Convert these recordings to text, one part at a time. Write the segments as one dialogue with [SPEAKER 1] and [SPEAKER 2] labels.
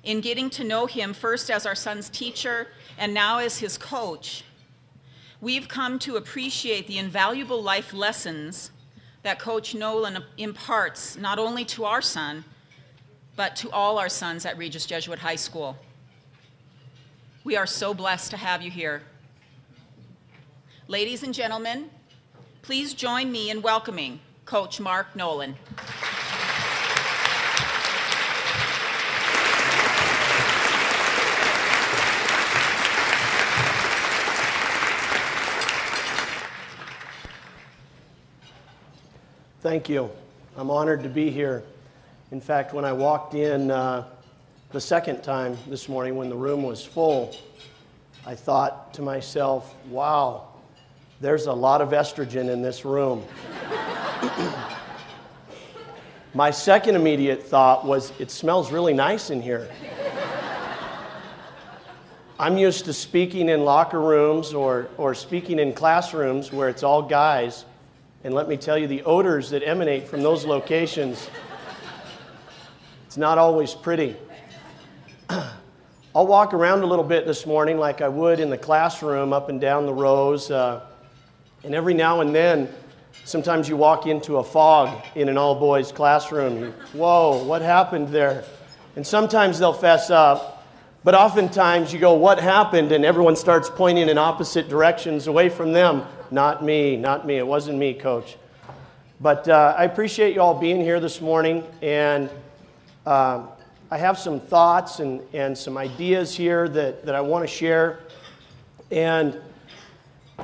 [SPEAKER 1] in getting to know him first as our son's teacher and now as his coach, we've come to appreciate the invaluable life lessons that Coach Nolan imparts not only to our son, but to all our sons at Regis Jesuit High School. We are so blessed to have you here. Ladies and gentlemen, please join me in welcoming Coach Mark Nolan.
[SPEAKER 2] Thank you. I'm honored to be here. In fact, when I walked in the second time this morning when the room was full, I thought to myself, wow, there's a lot of estrogen in this room. My second immediate thought was, it smells really nice in here. I'm used to speaking in locker rooms or speaking in classrooms where it's all guys. And let me tell you, the odors that emanate from those locations, it's not always pretty. I'll walk around a little bit this morning like I would in the classroom, up and down the rows. And every now and then, sometimes you walk into a fog in an all-boys classroom. Whoa, what happened there? And sometimes they'll fess up. But oftentimes you go, what happened? And everyone starts pointing in opposite directions away from them. Not me, not me. It wasn't me, Coach. But I appreciate you all being here this morning. And I have some thoughts and some ideas here that I want to share. And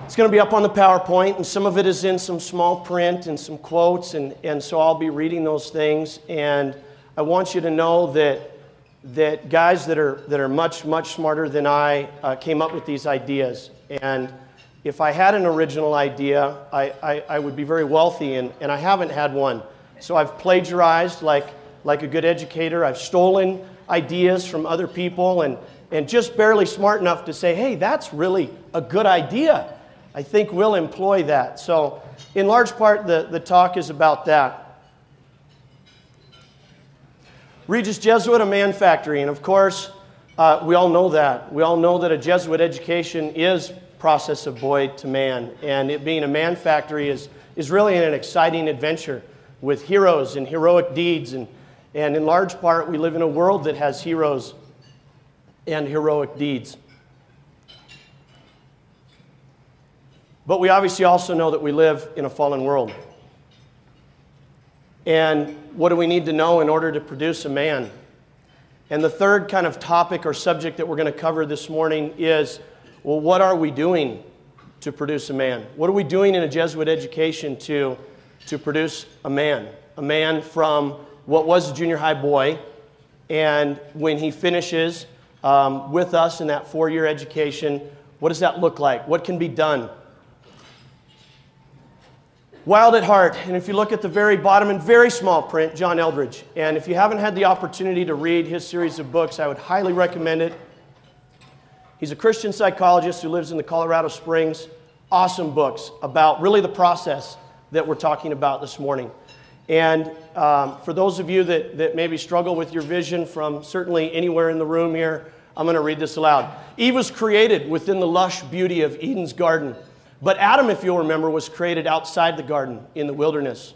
[SPEAKER 2] it's going to be up on the PowerPoint. And some of it is in some small print and some quotes. And so I'll be reading those things. And I want you to know that guys that are much, much smarter than I came up with these ideas. And if I had an original idea, I would be very wealthy, and I haven't had one. So I've plagiarized like a good educator. I've stolen ideas from other people and just barely smart enough to say, hey, that's really a good idea. I think we'll employ that. So in large part, the talk is about that. Regis Jesuit, a man factory. And of course, we all know that. We all know that a Jesuit education is process of boy to man. And it being a man factory is really an exciting adventure with heroes and heroic deeds. And in large part, we live in a world that has heroes and heroic deeds. But we obviously also know that we live in a fallen world. And what do we need to know in order to produce a man? And the third kind of topic or subject that we're going to cover this morning is, well, what are we doing to produce a man? What are we doing in a Jesuit education to produce a man? A man from what was a junior high boy, and when he finishes with us in that 4-year education, what does that look like? What can be done? Wild at heart, and if you look at the very bottom in very small print, John Eldredge. And if you haven't had the opportunity to read his series of books, I would highly recommend it. He's a Christian psychologist who lives in the Colorado Springs. Awesome books about really the process that we're talking about this morning. And for those of you that maybe struggle with your vision from certainly anywhere in the room here, I'm going to read this aloud. Eve was created within the lush beauty of Eden's garden. But Adam, if you'll remember, was created outside the garden in the wilderness.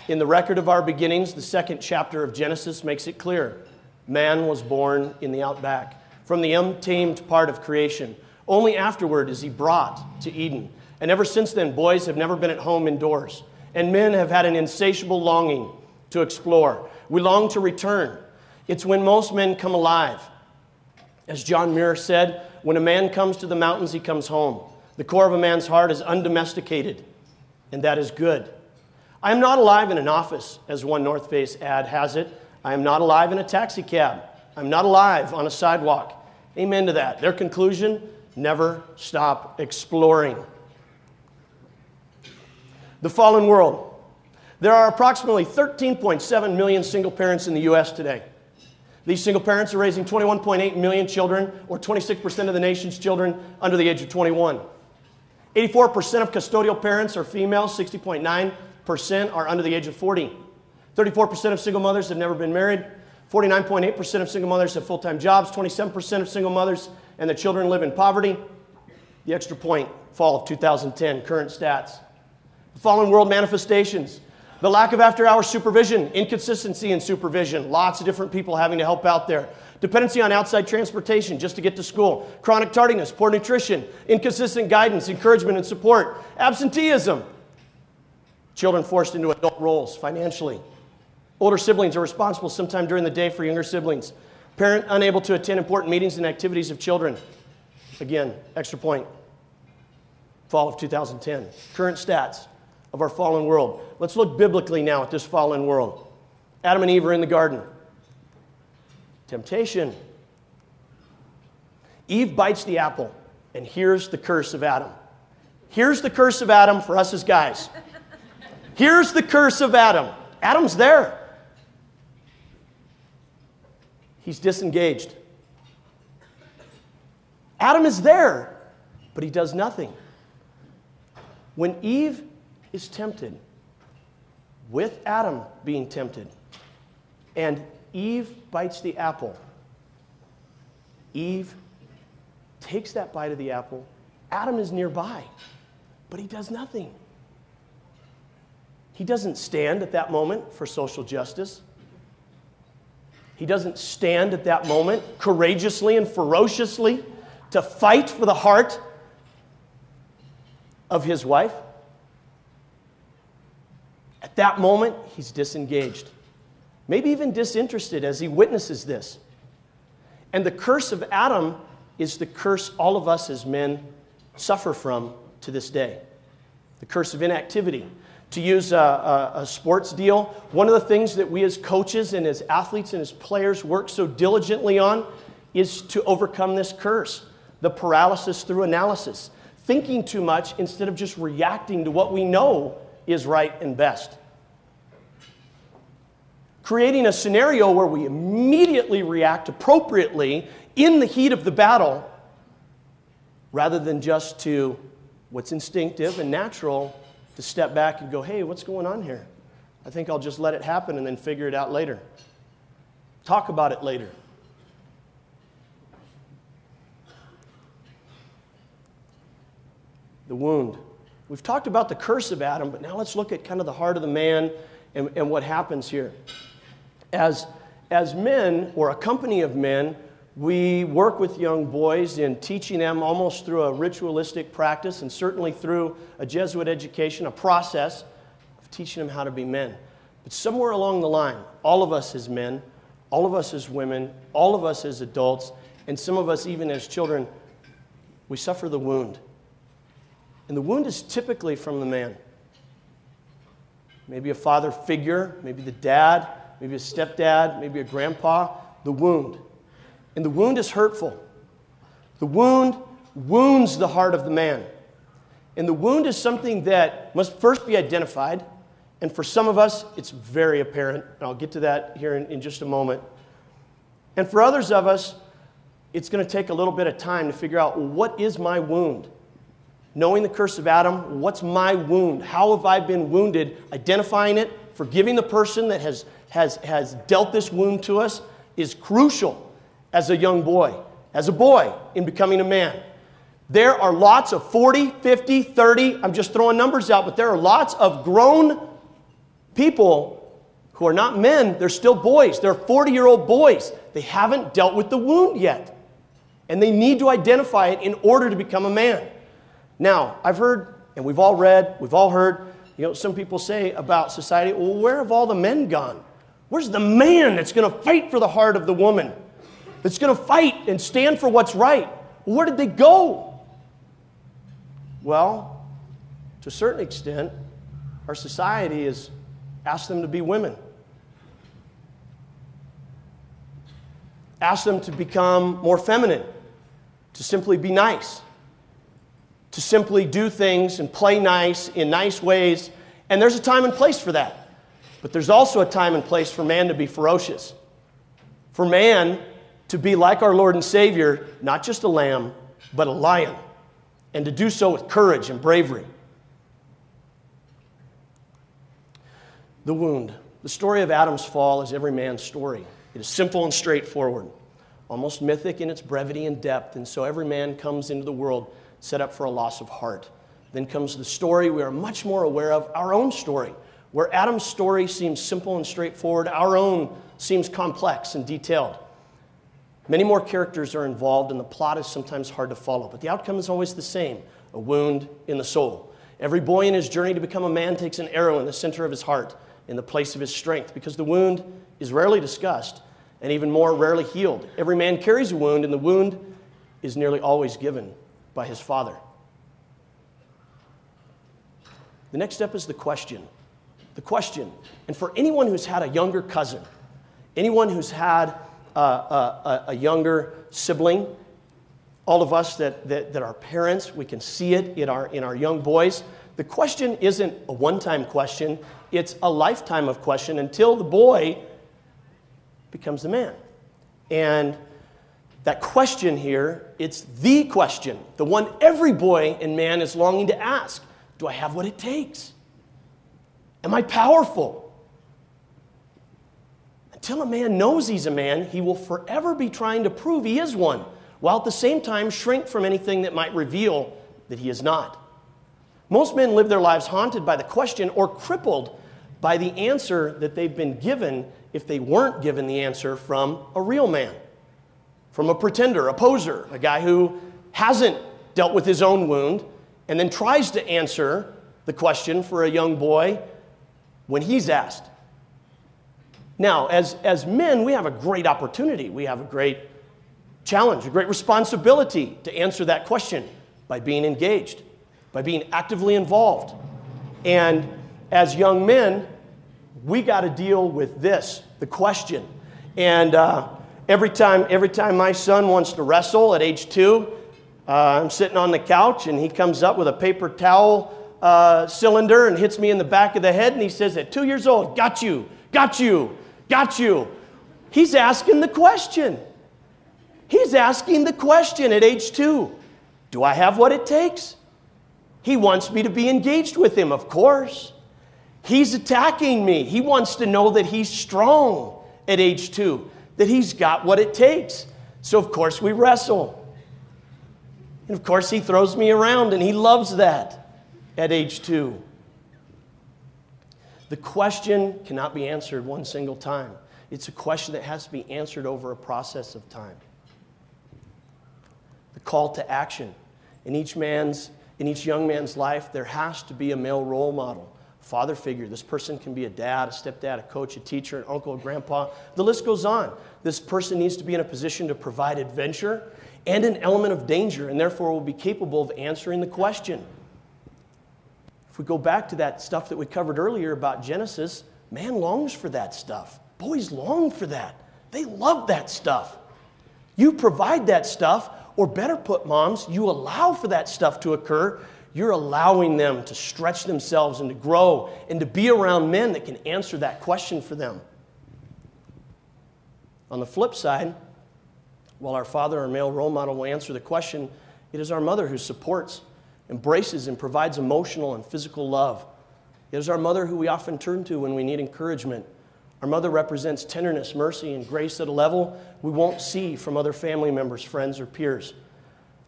[SPEAKER 2] In the record of our beginnings, the 2nd chapter of Genesis makes it clear. Man was born in the outback, from the untamed part of creation. Only afterward is he brought to Eden. And ever since then, boys have never been at home indoors. And men have had an insatiable longing to explore. We long to return. It's when most men come alive. As John Muir said, when a man comes to the mountains, he comes home. The core of a man's heart is undomesticated, and that is good. I am not alive in an office, as one North Face ad has it. I am not alive in a taxi cab. I'm not alive on a sidewalk. Amen to that. Their conclusion, never stop exploring. The fallen world. There are approximately 13.7 million single parents in the U.S. today. These single parents are raising 21.8 million children, or 26% of the nation's children under the age of 21. 84% of custodial parents are female, 60.9% are under the age of 40. 34% of single mothers have never been married. 49.8% of single mothers have full-time jobs. 27% of single mothers and the children live in poverty. The extra point, fall of 2010, current stats. The fallen world manifestations. The lack of after-hours supervision, inconsistency in supervision, lots of different people having to help out there. Dependency on outside transportation just to get to school. Chronic tardiness, poor nutrition, inconsistent guidance, encouragement and support. Absenteeism. Children forced into adult roles financially. Older siblings are responsible sometime during the day for younger siblings. Parent unable to attend important meetings and activities of children. Again, extra point. Fall of 2010. Current stats of our fallen world. Let's look biblically now at this fallen world. Adam and Eve are in the garden. Temptation. Eve bites the apple, and here's the curse of Adam. Here's the curse of Adam for us as guys. Here's the curse of Adam. Adam's there. He's disengaged. Adam is there, but he does nothing. When Eve is tempted, with Adam being tempted, and Eve bites the apple, Eve takes that bite of the apple. Adam is nearby, but he does nothing. He doesn't stand at that moment for social justice. He doesn't stand at that moment courageously and ferociously to fight for the heart of his wife. At that moment, he's disengaged. Maybe even disinterested as he witnesses this. And the curse of Adam is the curse all of us as men suffer from to this day. The curse of inactivity. To use a sports deal, one of the things that we as coaches and as athletes and as players work so diligently on is to overcome this curse. The paralysis through analysis. Thinking too much instead of just reacting to what we know is right and best. Creating a scenario where we immediately react appropriately in the heat of the battle rather than just to what's instinctive and natural, to step back and go, hey, what's going on here? I think I'll just let it happen and then figure it out later. Talk about it later. The wound. We've talked about the curse of Adam, but now let's look at kind of the heart of the man and what happens here. As men, or a company of men, we work with young boys in teaching them almost through a ritualistic practice and certainly through a Jesuit education, a process of teaching them how to be men. But somewhere along the line, all of us as men, all of us as women, all of us as adults, and some of us even as children, we suffer the wound. And the wound is typically from the man. Maybe a father figure, maybe the dad, maybe a stepdad, maybe a grandpa, the wound. And the wound is hurtful. The wound wounds the heart of the man. And the wound is something that must first be identified. And for some of us, it's very apparent. And I'll get to that here in just a moment. And for others of us, it's going to take a little bit of time to figure out, well, what is my wound? Knowing the curse of Adam, what's my wound? How have I been wounded? Identifying it, forgiving the person that has dealt this wound to us is crucial as a young boy, as a boy in becoming a man. There are lots of 40, 50, 30, I'm just throwing numbers out, but there are lots of grown people who are not men, they're still boys. They're 40-year-old boys. They haven't dealt with the wound yet. And they need to identify it in order to become a man. Now, I've heard, and we've all read, we've all heard, some people say about society, well, where have all the men gone? Where's the man that's going to fight for the heart of the woman? That's going to fight and stand for what's right? Well, where did they go? Well, to a certain extent, our society has asked them to be women. Asked them to become more feminine, to simply be nice, to simply do things and play nice in nice ways. And there's a time and place for that. But there's also a time and place for man to be ferocious. For man to be like our Lord and Savior, not just a lamb, but a lion. And to do so with courage and bravery. The wound. The story of Adam's fall is every man's story. It is simple and straightforward, almost mythic in its brevity and depth. And so every man comes into the world set up for a loss of heart. Then comes the story we are much more aware of, our own story. Where Adam's story seems simple and straightforward, our own seems complex and detailed. Many more characters are involved, and the plot is sometimes hard to follow. But the outcome is always the same, a wound in the soul. Every boy in his journey to become a man takes an arrow in the center of his heart, in the place of his strength, because the wound is rarely discussed, and even more rarely healed. Every man carries a wound, and the wound is nearly always given by his father. The next step is the question. The question. And for anyone who's had a younger cousin, anyone who's had a younger sibling, all of us that are parents, we can see it in our young boys. The question isn't a one-time question. It's a lifetime of question until the boy becomes the man. And that question here, it's the question, the one every boy and man is longing to ask. Do I have what it takes? Am I powerful? Until a man knows he's a man, he will forever be trying to prove he is one, while at the same time shrink from anything that might reveal that he is not. Most men live their lives haunted by the question or crippled by the answer that they've been given if they weren't given the answer from a real man, from a pretender, a poser, a guy who hasn't dealt with his own wound and then tries to answer the question for a young boy when he's asked. Now, as men, we have a great opportunity. We have a great challenge, a great responsibility to answer that question by being engaged, by being actively involved. And as young men, we got to deal with this, the question. And every time my son wants to wrestle at age 2, I'm sitting on the couch and he comes up with a paper towel cylinder and hits me in the back of the head, and he says, at 2 years old, got you, got you, got you. He's asking the question. He's asking the question at age 2. Do I have what it takes? He wants me to be engaged with him, of course. He's attacking me. He wants to know that he's strong at age 2, that he's got what it takes. So, of course, we wrestle. And, of course, he throws me around, and he loves that at age 2. The question cannot be answered one single time. It's a question that has to be answered over a process of time. The call to action. In each young man's life, there has to be a male role model, father figure. This person can be a dad, a stepdad, a coach, a teacher, an uncle, a grandpa. The list goes on. This person needs to be in a position to provide adventure and an element of danger, and therefore will be capable of answering the question. If we go back to that stuff that we covered earlier about Genesis, man longs for that stuff. Boys long for that. They love that stuff. You provide that stuff, or better put, moms, you allow for that stuff to occur. You're allowing them to stretch themselves and to grow and to be around men that can answer that question for them. On the flip side, while our father or male role model will answer the question, it is our mother who supports, embraces, and provides emotional and physical love. It is our mother who we often turn to when we need encouragement. Our mother represents tenderness, mercy, and grace at a level we won't see from other family members, friends, or peers.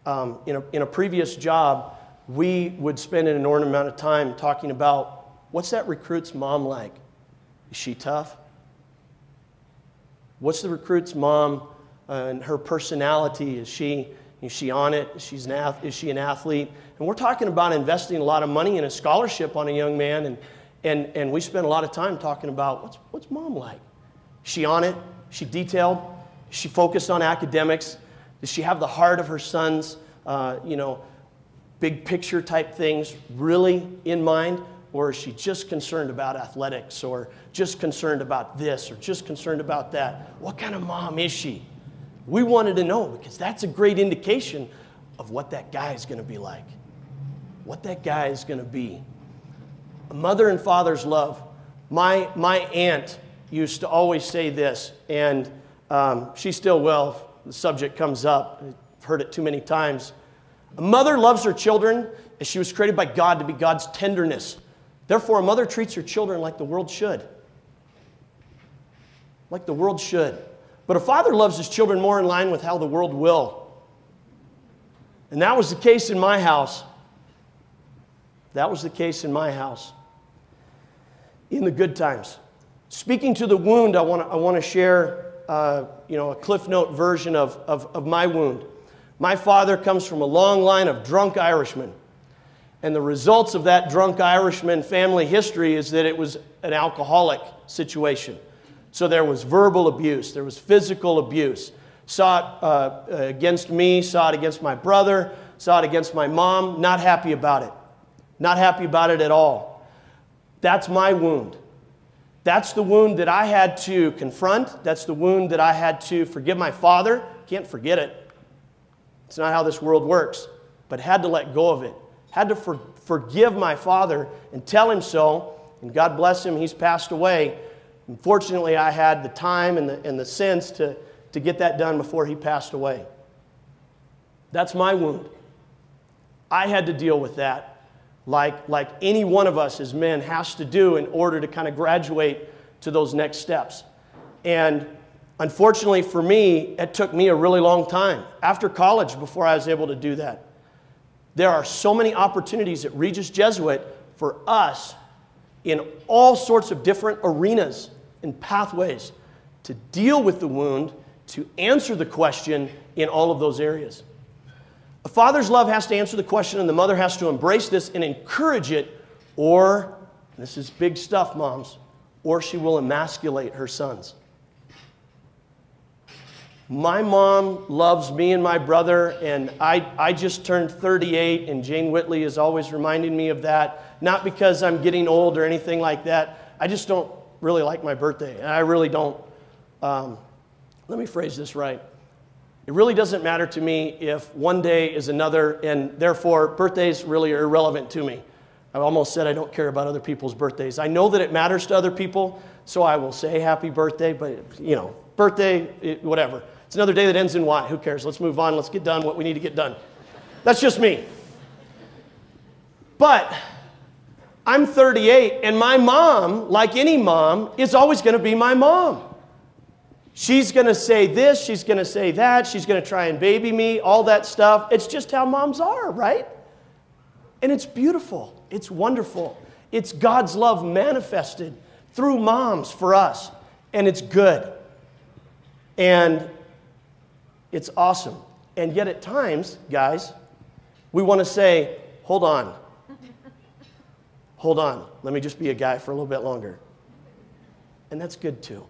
[SPEAKER 2] In a previous job, we would spend an inordinate amount of time talking about, what's that recruit's mom like? Is she tough? What's the recruit's mom and her personality? Is she on it? Is she an athlete? And we're talking about investing a lot of money in a scholarship on a young man, and we spend a lot of time talking about what's mom like? Is she on it? Is she detailed? Is she focused on academics? Does she have the heart of her son's, big picture type things really in mind? Or is she just concerned about athletics, or just concerned about this, or just concerned about that? What kind of mom is she? We wanted to know, because that's a great indication of what that guy is going to be like. What that guy is going to be. A mother and father's love. My aunt used to always say this, and she still will if the subject comes up. I've heard it too many times. A mother loves her children as she was created by God to be God's tenderness. Therefore, a mother treats her children like the world should. Like the world should. But a father loves his children more in line with how the world will. And that was the case in my house. That was the case in my house. In the good times. Speaking to the wound, I want to share a Cliff Note version of my wound. My father comes from a long line of drunk Irishmen. And the results of that drunk Irishman family history is that it was an alcoholic situation. So there was verbal abuse, there was physical abuse. Saw it against me, saw it against my brother, saw it against my mom. Not happy about it. Not happy about it at all. That's my wound. That's the wound that I had to confront. That's the wound that I had to forgive my father. Can't forget it. It's not how this world works. But had to let go of it. Had to forgive my father and tell him so. And God bless him, he's passed away. Unfortunately, I had the time and the sense to get that done before he passed away. That's my wound. I had to deal with that like any one of us as men has to do in order to kind of graduate to those next steps. And unfortunately for me, it took me a really long time after college before I was able to do that. There are so many opportunities at Regis Jesuit for us in all sorts of different arenas and pathways to deal with the wound, to answer the question in all of those areas. A father's love has to answer the question, and the mother has to embrace this and encourage it, or, this is big stuff, moms, or she will emasculate her sons. My mom loves me and my brother, and I just turned 38, and Jane Whitley is always reminding me of that. Not because I'm getting old or anything like that. I just don't really like my birthday. And I really don't. Let me phrase this right. It really doesn't matter to me if one day is another, and therefore birthdays really are irrelevant to me. I almost said I don't care about other people's birthdays. I know that it matters to other people, so I will say happy birthday, but birthday, whatever. It's another day that ends in Y. Who cares? Let's move on. Let's get done what we need to get done. That's just me. But I'm 38, and my mom, like any mom, is always going to be my mom. She's going to say this, she's going to say that, she's going to try and baby me, all that stuff. It's just how moms are, right? And it's beautiful. It's wonderful. It's God's love manifested through moms for us. And it's good. And it's awesome. And yet at times, guys, we want to say, hold on. Hold on. Let me just be a guy for a little bit longer. And that's good too.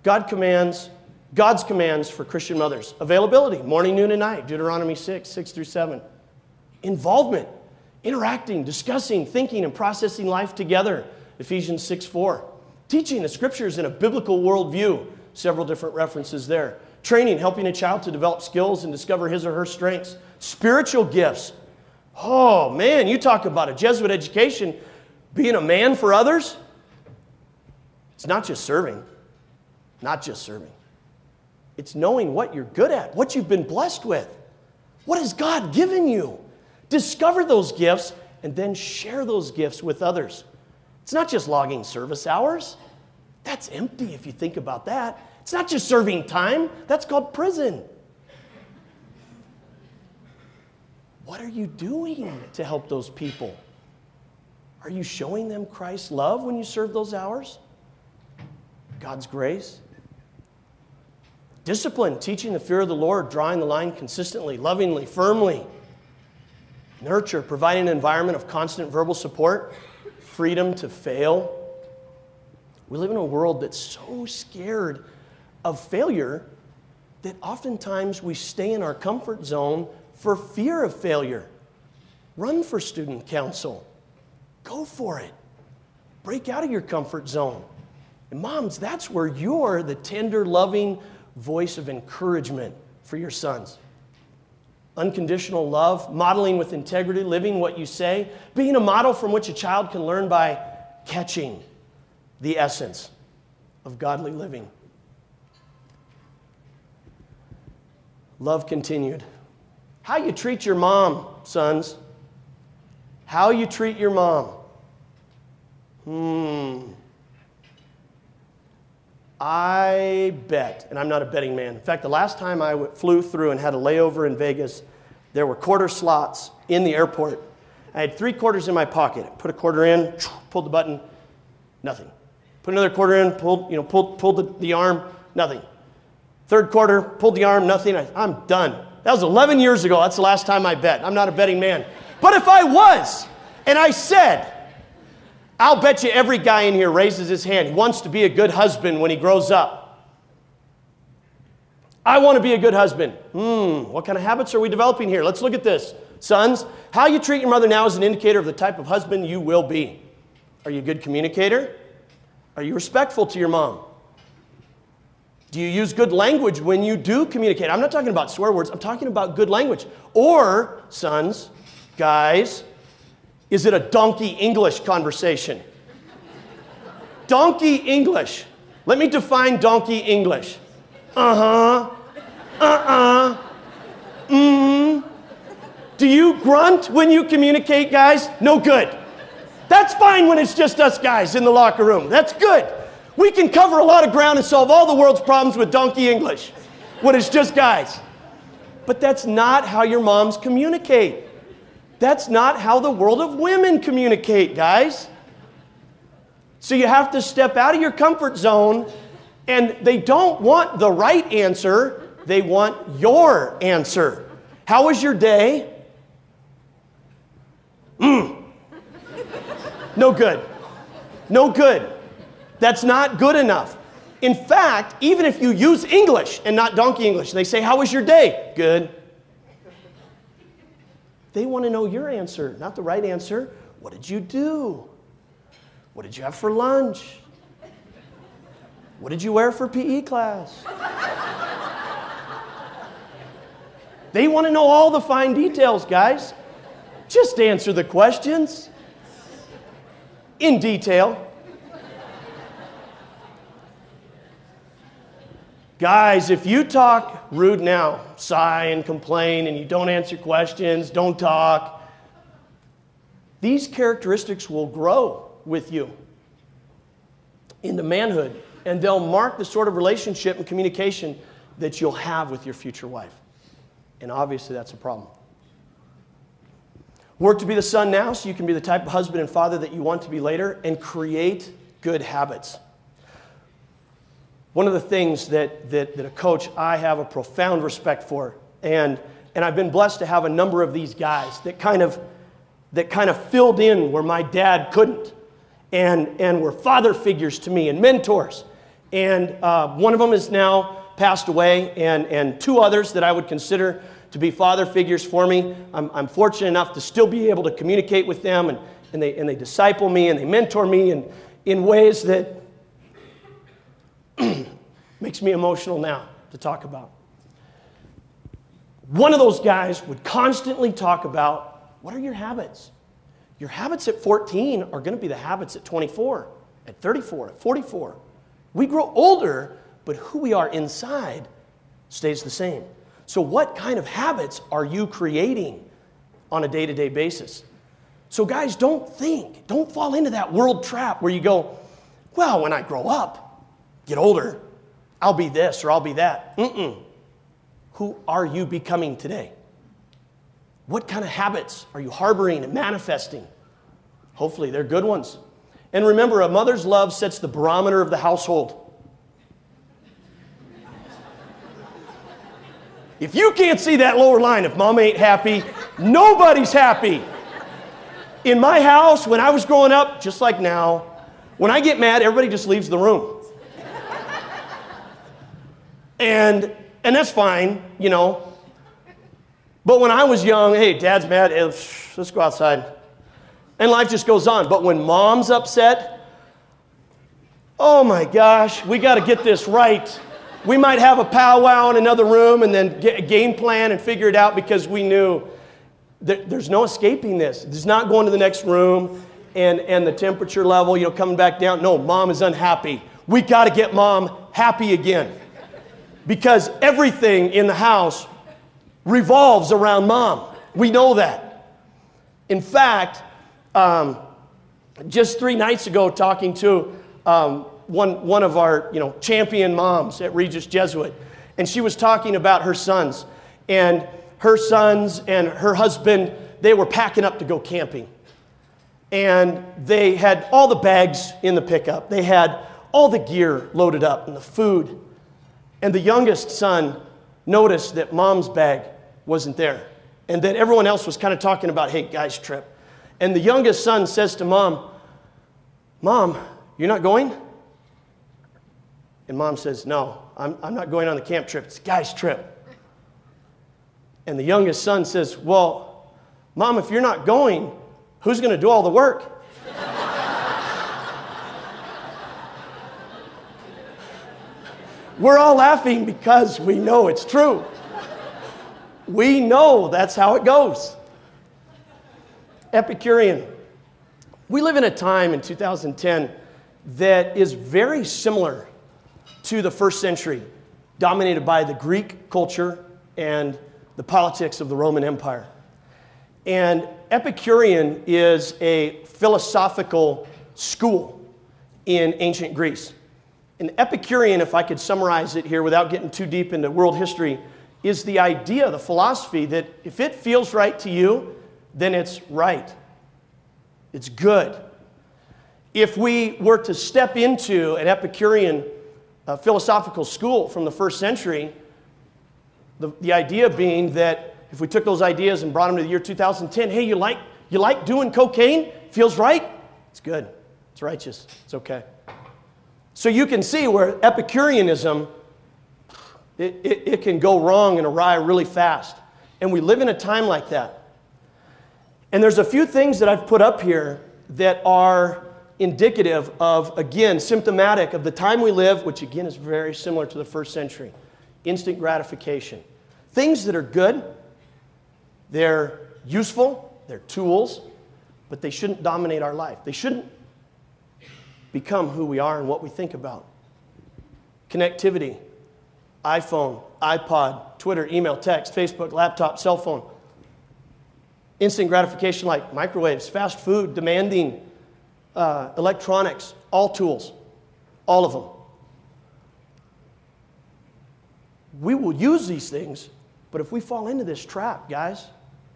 [SPEAKER 2] God's commands for Christian mothers. Availability, morning, noon, and night. Deuteronomy 6:6-7. Involvement, interacting, discussing, thinking, and processing life together. Ephesians 6:4. Teaching the scriptures in a biblical worldview. Several different references there. Training, helping a child to develop skills and discover his or her strengths. Spiritual gifts. Oh, man, you talk about a Jesuit education. Being a man for others. It's not just serving. Not just serving. It's knowing what you're good at, what you've been blessed with. What has God given you? Discover those gifts and then share those gifts with others. It's not just logging service hours. That's empty if you think about that. It's not just serving time. That's called prison. What are you doing to help those people? Are you showing them Christ's love when you serve those hours? God's grace? Discipline, teaching the fear of the Lord, drawing the line consistently, lovingly, firmly. Nurture, providing an environment of constant verbal support. Freedom to fail. We live in a world that's so scared of failure that oftentimes we stay in our comfort zone for fear of failure. Run for student council. Go for it. Break out of your comfort zone. And moms, that's where you're the tender, loving voice of encouragement for your sons. Unconditional love, modeling with integrity, living what you say, being a model from which a child can learn by catching the essence of godly living. Love continued. How you treat your mom, sons. How you treat your mom. I bet, and I'm not a betting man. In fact, the last time I flew through and had a layover in Vegas, there were quarter slots in the airport. I had 3 quarters in my pocket. Put a quarter in, pulled the button, nothing. Put another quarter in, pulled the arm, nothing. Third quarter, pulled the arm, nothing. I'm done. That was 11 years ago. That's the last time I bet. I'm not a betting man. But if I was, and I said, I'll bet you every guy in here raises his hand. He wants to be a good husband when he grows up. I want to be a good husband. What kind of habits are we developing here? Let's look at this. Sons, how you treat your mother now is an indicator of the type of husband you will be. Are you a good communicator? Are you respectful to your mom? Do you use good language when you do communicate? I'm not talking about swear words. I'm talking about good language. Or, sons, guys, is it a donkey English conversation? Donkey English. Let me define donkey English. Do you grunt when you communicate, guys? No good. That's fine when it's just us guys in the locker room. That's good. We can cover a lot of ground and solve all the world's problems with donkey English when it's just guys. But that's not how your moms communicate. That's not how the world of women communicate, guys. So you have to step out of your comfort zone, and they don't want the right answer. They want your answer. How was your day? No good. No good. That's not good enough. In fact, even if you use English and not donkey English, they say, how was your day? Good. They want to know your answer, not the right answer. What did you do? What did you have for lunch? What did you wear for PE class? They want to know all the fine details, guys. Just answer the questions in detail. Guys, if you talk rude now, sigh and complain, and you don't answer questions, don't talk, these characteristics will grow with you into manhood, and they'll mark the sort of relationship and communication that you'll have with your future wife. And obviously, that's a problem. Work to be the son now so you can be the type of husband and father that you want to be later, and create good habits. One of the things that a coach I have a profound respect for, and I've been blessed to have a number of these guys that kind of filled in where my dad couldn't, and were father figures to me and mentors. And one of them is now passed away, and 2 others that I would consider to be father figures for me. I'm fortunate enough to still be able to communicate with them, and they disciple me and they mentor me in ways that makes me emotional now to talk about. One of those guys would constantly talk about, what are your habits? Your habits at 14 are going to be the habits at 24, at 34, at 44. We grow older, but who we are inside stays the same. So what kind of habits are you creating on a day-to-day basis? So guys, don't fall into that world trap where you go, well, when I grow up, get older, I'll be this or I'll be that. Who are you becoming today? What kind of habits are you harboring and manifesting? Hopefully they're good ones. And remember, a mother's love sets the barometer of the household. If you can't see that lower line, if mom ain't happy, nobody's happy. In my house, when I was growing up, just like now, when I get mad, everybody just leaves the room. And that's fine, you know. But when I was young, hey, dad's mad, let's go outside. And life just goes on. But when mom's upset, oh my gosh, we got to get this right. We might have a powwow in another room and then get a game plan and figure it out, because we knew that there's no escaping this. There's not going to the next room and the temperature level, you know, coming back down. No, mom is unhappy. We got to get mom happy again, because everything in the house revolves around mom. We know that. In fact, just 3 nights ago, talking to one of our, champion moms at Regis Jesuit. And she was talking about her sons. And her sons and her husband, they were packing up to go camping. And they had all the bags in the pickup. They had all the gear loaded up and the food. And the youngest son noticed that mom's bag wasn't there. And that everyone else was kind of talking about, hey, guys trip. And the youngest son says to Mom, Mom, you're not going? And Mom says, no, I'm not going on the camp trip. It's a guy's trip. And the youngest son says, well, Mom, if you're not going, who's going to do all the work? We're all laughing because we know it's true. We know that's how it goes. Epicurean. We live in a time in 2010 that is very similar to the first century, dominated by the Greek culture and the politics of the Roman Empire. And Epicurean is a philosophical school in ancient Greece. An Epicurean, if I could summarize it here without getting too deep into world history, is the idea, the philosophy that if it feels right to you, then it's right. It's good. If we were to step into an Epicurean philosophical school from the first century, the idea being that if we took those ideas and brought them to the year 2010, hey, you like doing cocaine? Feels right? It's good. It's righteous. It's okay. So you can see where Epicureanism, it can go wrong and awry really fast. And we live in a time like that. And there's a few things that I've put up here that are indicative of, again, symptomatic of the time we live, which again is very similar to the first century. Instant gratification. Things that are good, they're useful, they're tools, but they shouldn't dominate our life. They shouldn't become who we are and what we think about. Connectivity, iPhone, iPod, Twitter, email, text, Facebook, laptop, cell phone. Instant gratification like microwaves, fast food, demanding electronics, all tools, all of them. We will use these things, but if we fall into this trap, guys,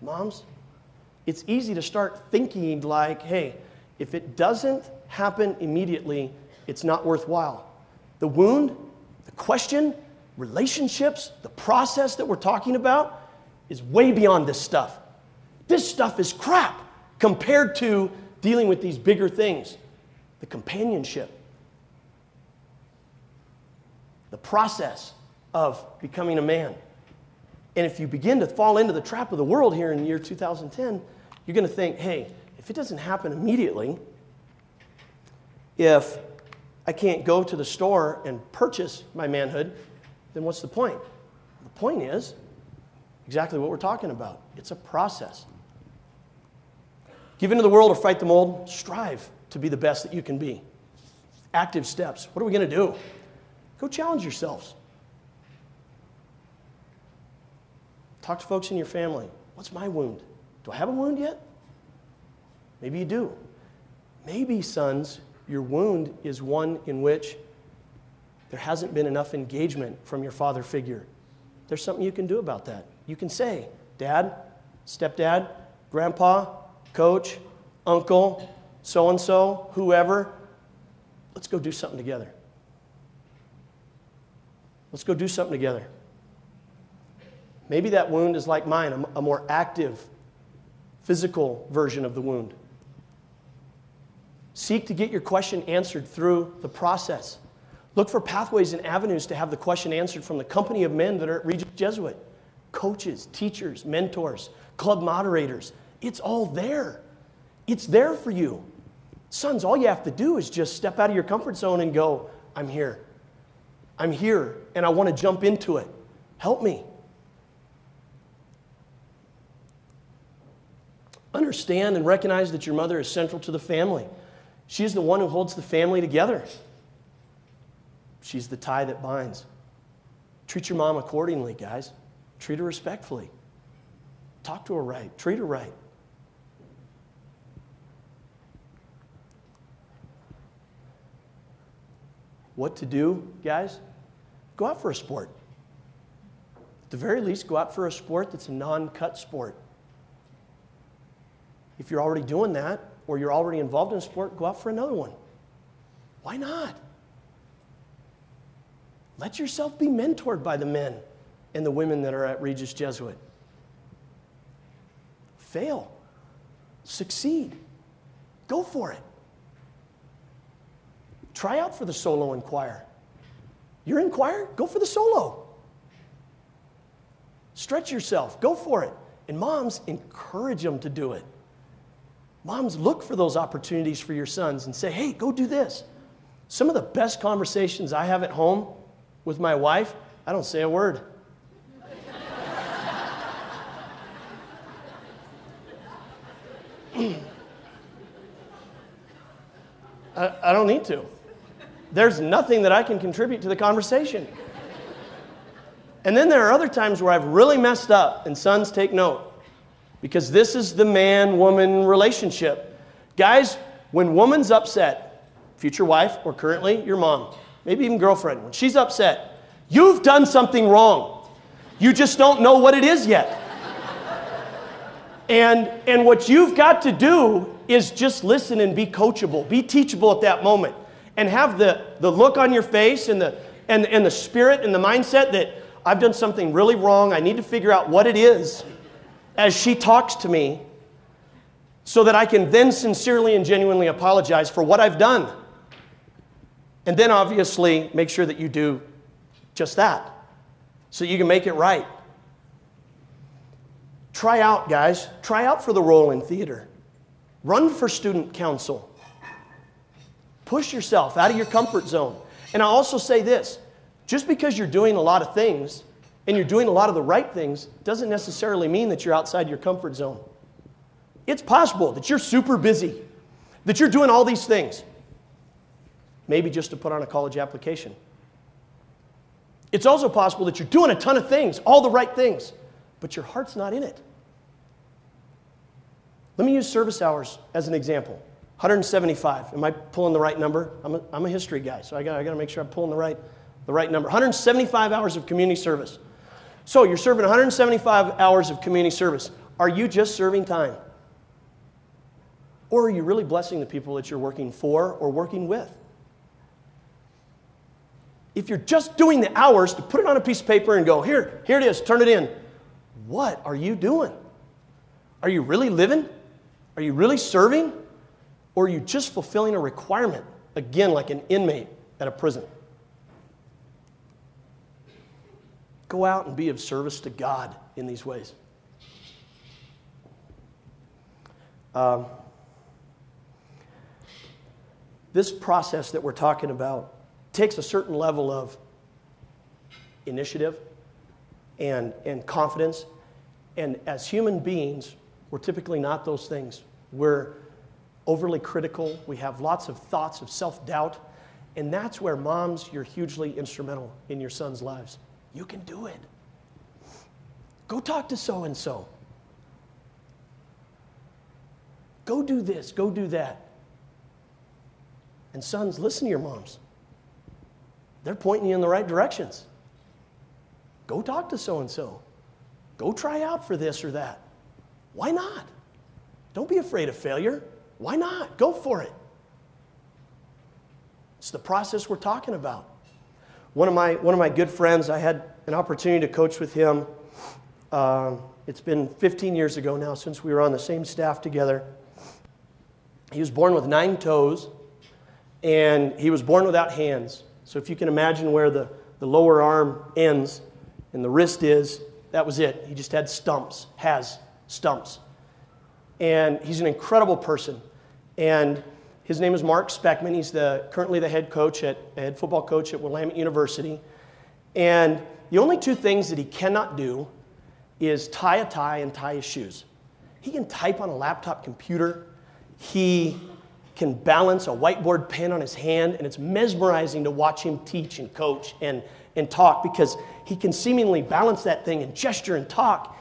[SPEAKER 2] moms, it's easy to start thinking like, hey, if it doesn't happen immediately, it's not worthwhile. The wound, the question, relationships, the process that we're talking about is way beyond this stuff. This stuff is crap compared to dealing with these bigger things. The companionship, the process of becoming a man. And if you begin to fall into the trap of the world here in the year 2010, you're going to think, hey, if it doesn't happen immediately, if I can't go to the store and purchase my manhood, then what's the point? The point is exactly what we're talking about. It's a process. Give into the world or fight the mold. Strive to be the best that you can be. Active steps. What are we going to do? Go challenge yourselves. Talk to folks in your family. What's my wound? Do I have a wound yet? Maybe you do. Maybe, sons, your wound is one in which there hasn't been enough engagement from your father figure. There's something you can do about that. You can say, Dad, stepdad, grandpa, coach, uncle, so-and-so, whoever, let's go do something together. Let's go do something together. Maybe that wound is like mine, a more active, physical version of the wound. Seek to get your question answered through the process. Look for pathways and avenues to have the question answered from the company of men that are at Regis Jesuit. Coaches, teachers, mentors, club moderators. It's all there. It's there for you. Sons, all you have to do is just step out of your comfort zone and go, I'm here. I'm here, and I want to jump into it. Help me. Understand and recognize that your mother is central to the family. She is the one who holds the family together. She's the tie that binds. Treat your mom accordingly, guys. Treat her respectfully. Talk to her right. Treat her right. what to do, guys, go out for a sport. At the very least, go out for a sport that's a non-cut sport. If you're already doing that, or you're already involved in a sport, go out for another one. Why not? Let yourself be mentored by the men and the women that are at Regis Jesuit. Fail. Succeed. Go for it. Try out for the solo in choir. You're in choir? Go for the solo. Stretch yourself. Go for it. And moms, encourage them to do it. Moms, look for those opportunities for your sons and say, hey, go do this. Some of the best conversations I have at home with my wife, I don't say a word. I don't need to. There's nothing that I can contribute to the conversation. And then there are other times where I've really messed up, and sons, take note, because this is the man-woman relationship. Guys, when woman's upset, future wife or currently your mom, maybe even girlfriend, when she's upset, you've done something wrong. You just don't know what it is yet. And what you've got to do is just listen and be coachable, be teachable at that moment, and have the look on your face and the spirit and the mindset that I've done something really wrong. I need to figure out what it is as she talks to me so that I can then sincerely and genuinely apologize for what I've done. And then obviously make sure that you do just that so you can make it right. Try out, guys. Try out for the role in theater. Run for student council. Push yourself out of your comfort zone. And I'll also say this. Just because you're doing a lot of things and you're doing a lot of the right things doesn't necessarily mean that you're outside your comfort zone. It's possible that you're super busy, that you're doing all these things, maybe just to put on a college application. It's also possible that you're doing a ton of things, all the right things, but your heart's not in it. Let me use service hours as an example. 175. Am I pulling the right number? I'm a history guy, so I got to make sure I'm pulling the right number. 175 hours of community service. So you're serving 175 hours of community service. Are you just serving time? Or are you really blessing the people that you're working for or working with? If you're just doing the hours to put it on a piece of paper and go, here it is, turn it in. What are you doing? Are you really living? Are you really serving? Or are you just fulfilling a requirement? Again, like an inmate at a prison. Go out and be of service to God in these ways. This process that we're talking about takes a certain level of initiative and confidence. And as human beings, we're typically not those things. We're overly critical. We have lots of thoughts of self-doubt. And that's where moms, you're hugely instrumental in your sons' lives. You can do it. Go talk to so-and-so. Go do this. Go do that. And sons, listen to your moms. They're pointing you in the right directions. Go talk to so-and-so. Go try out for this or that. Why not? Don't be afraid of failure. Why not? Go for it. It's the process we're talking about. One of my good friends, I had an opportunity to coach with him. It's been 15 years ago now since we were on the same staff together. He was born with 9 toes, and he was born without hands. So if you can imagine where the lower arm ends and the wrist is, that was it. He just had stumps, has stumps. And he's an incredible person. And his name is Mark Speckman. He's currently the head football coach at Willamette University. And the only 2 things that he cannot do is tie a tie and tie his shoes. He can type on a laptop computer. He can balance a whiteboard pen on his hand, and it's mesmerizing to watch him teach and coach and talk because he can seemingly balance that thing and gesture and talk,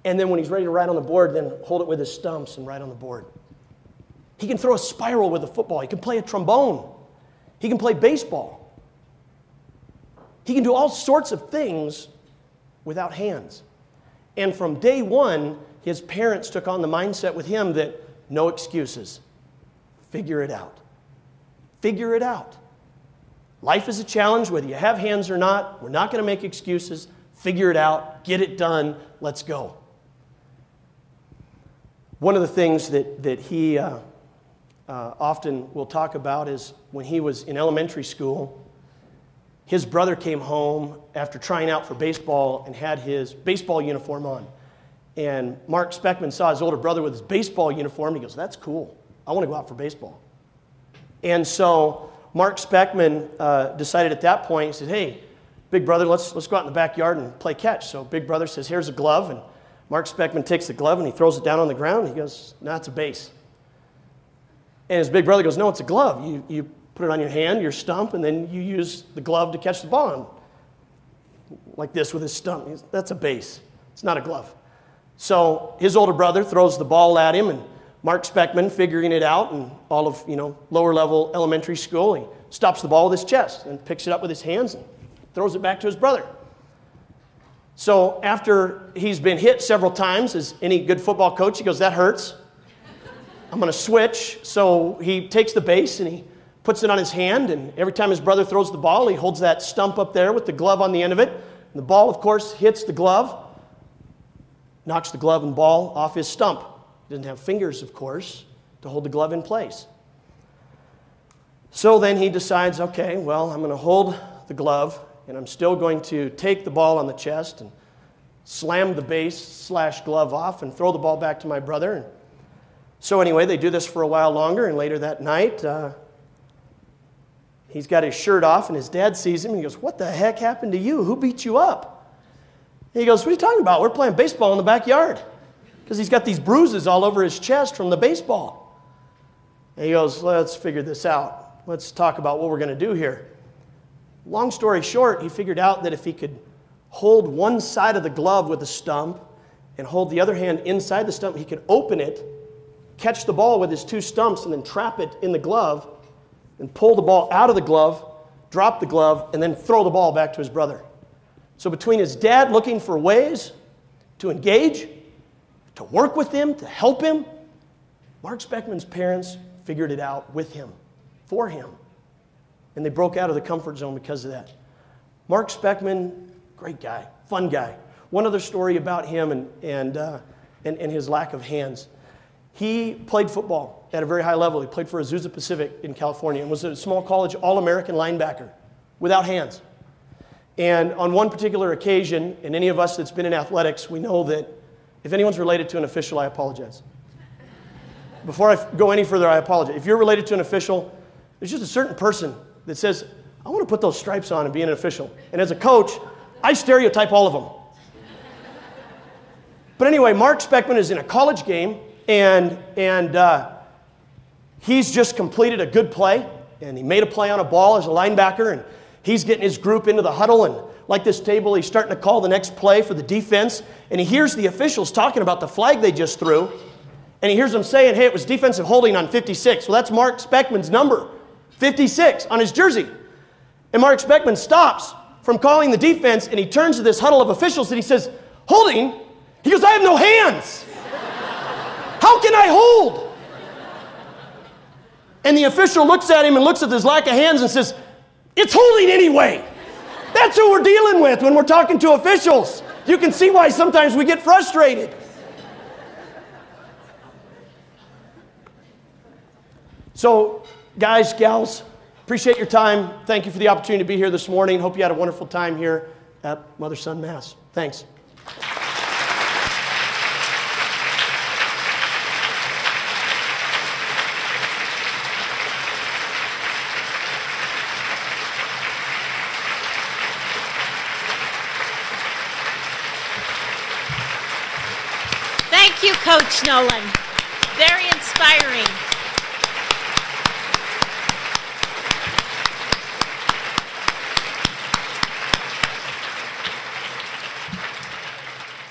[SPEAKER 2] and then when he's ready to write on the board, then hold it with his stumps and write on the board. He can throw a spiral with a football. He can play a trombone. He can play baseball. He can do all sorts of things without hands. And from day one, his parents took on the mindset with him that no excuses. Figure it out. Figure it out. Life is a challenge, whether you have hands or not. We're not going to make excuses. Figure it out. Get it done. Let's go. One of the things that he often will talk about is when he was in elementary school, his brother came home after trying out for baseball and had his baseball uniform on. And Mark Speckman saw his older brother with his baseball uniform. He goes, "That's cool. I want to go out for baseball." And so Mark Speckman decided at that point, he said, "Hey, big brother, let's go out in the backyard and play catch." So big brother says, "Here's a glove." And Mark Speckman takes the glove and he throws it down on the ground. He goes, "No, it's a base." And his big brother goes, "No, it's a glove. You put it on your hand, your stump, and then you use the glove to catch the ball." And like this with his stump. He goes, "That's a base. It's not a glove." So his older brother throws the ball at him, and Mark Speckman, figuring it out in all of, lower level elementary school, he stops the ball with his chest and picks it up with his hands and throws it back to his brother. So after he's been hit several times, as any good football coach, he goes, "That hurts. I'm going to switch." So he takes the base and he puts it on his hand, and every time his brother throws the ball, he holds that stump up there with the glove on the end of it. And the ball, of course, hits the glove, knocks the glove and ball off his stump. He doesn't have fingers, of course, to hold the glove in place. So then he decides, okay, well, I'm going to hold the glove, and I'm still going to take the ball on the chest and slam the base/glove off and throw the ball back to my brother. And so anyway, they do this for a while longer, and later that night, he's got his shirt off, and his dad sees him, and he goes, "What the heck happened to you? Who beat you up?" And he goes, "What are you talking about? We're playing baseball in the backyard." Because he's got these bruises all over his chest from the baseball. And he goes, "Let's figure this out. Let's talk about what we're going to do here." Long story short, he figured out that if he could hold one side of the glove with a stump and hold the other hand inside the stump, he could open it, catch the ball with his two stumps, and then trap it in the glove and pull the ball out of the glove, drop the glove, and then throw the ball back to his brother. So between his dad looking for ways to engage, to work with him, to help him, Mark Speckman's parents figured it out with him, for him. And they broke out of the comfort zone because of that. Mark Speckman, great guy, fun guy. One other story about him and his lack of hands. He played football at a very high level. He played for Azusa Pacific in California and was a small college All-American linebacker without hands. And on one particular occasion, and any of us that's been in athletics, we know that if anyone's related to an official, I apologize. Before I go any further, I apologize. If you're related to an official, there's just a certain person that says, "I want to put those stripes on and be an official." And as a coach, I stereotype all of them. But anyway, Mark Speckman is in a college game, and he's just completed a good play, and he made a play on a ball as a linebacker, and he's getting his group into the huddle, and like this table, he's starting to call the next play for the defense, and he hears the officials talking about the flag they just threw, and he hears them saying, "Hey, it was defensive holding on 56. Well, that's Mark Speckman's number, 56, on his jersey. And Mark Speckman stops from calling the defense, and he turns to this huddle of officials, and he says, "Holding?" He goes, "I have no hands. How can I hold?" And the official looks at him and looks at his lack of hands and says, "It's holding anyway." That's who we're dealing with when we're talking to officials. You can see why sometimes we get frustrated. So, guys, gals, appreciate your time. Thank you for the opportunity to be here this morning. Hope you had a wonderful time here at Mother-Son Mass. Thanks.
[SPEAKER 3] Thank you, Coach Nolan. Very inspiring.